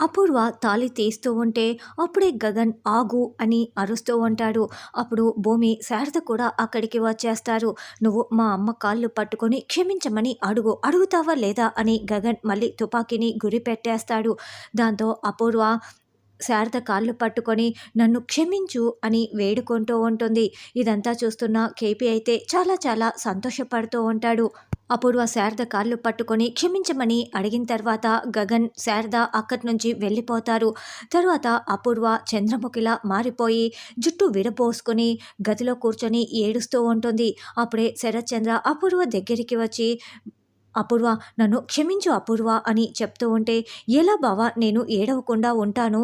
అపూర్వ తాళి తీస్తూ ఉంటే అప్పుడే గగన్ ఆగు అని అరుస్తూ ఉంటాడు. అప్పుడు భూమి శారద కూడా అక్కడికి వచ్చేస్తారు. నువ్వు మా అమ్మ కాళ్ళు పట్టుకొని క్షమించమని అడుగుతావా లేదా అని గగన్ మళ్ళీ తుపాకీని గురి పెట్టేస్తాడు. దాంతో అపూర్వ శారద కాళ్ళు పట్టుకొని నన్ను క్షమించు అని వేడుకుంటూ ఉంటుంది. ఇదంతా చూస్తున్న కేపీ అయితే చాలా చాలా సంతోషపడుతూ ఉంటాడు. అపూర్వ శారద కాళ్ళు పట్టుకొని క్షమించమని అడిగిన తర్వాత గగన్ శారద అక్కడి నుంచి వెళ్ళిపోతారు. తర్వాత అపూర్వ చంద్రముఖిలా మారిపోయి జుట్టు విరపోసుకొని గదిలో కూర్చొని ఏడుస్తూ ఉంటుంది. అప్పుడే శరత్ చంద్ర అపూర్వ దగ్గరికి వచ్చి అపూర్వ నన్ను క్షమించు అపూర్వ అని చెప్తూ ఉంటే ఎలా బావా నేను ఏడవకుండా ఉంటాను,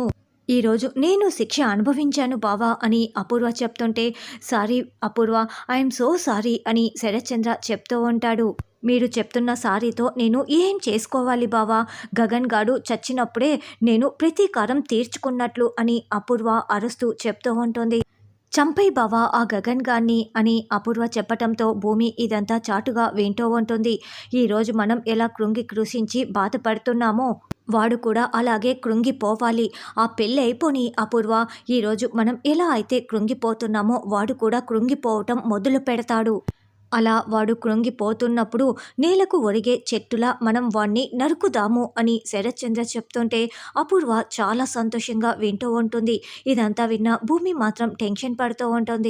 ఈరోజు నేను శిక్ష అనుభవించాను బావా అని అపూర్వ చెప్తుంటే sorry Apoorva I'm so sorry అని శరత్ చంద్ర చెప్తూ ఉంటాడు. మీరు చెప్తున్న సారీతో నేను ఏం చేసుకోవాలి బావా, గగన్ గాడు చచ్చినప్పుడే నేను ప్రతీకారం తీర్చుకున్నట్లు అని అపూర్వ అరుస్తూ చెప్తూ ఉంటుంది. చంపై బావా ఆ గగన్ గాన్ని అని అపూర్వ చెప్పటంతో భూమి ఇదంతా చాటుగా వింటూ ఉంటుంది. ఈరోజు మనం ఎలా కృషించి బాధపడుతున్నామో వాడు కూడా అలాగే కృంగిపోవాలి. ఆ పెళ్ళి అయిపోని అపూర్వ, ఈరోజు మనం ఎలా అయితే కృంగిపోతున్నామో వాడు కూడా కృంగిపోవటం మొదలు పెడతాడు. అలా వాడు కృంగిపోతున్నప్పుడు నేలకు ఒరిగే చెట్టులా మనం వాణ్ణి నరుకుదాము అని శరత్చంద్ర చెప్తుంటే అపూర్వ చాలా సంతోషంగా వింటూ ఉంటుంది. ఇదంతా విన్న భూమి మాత్రం టెన్షన్ పడుతూ ఉంటుంది.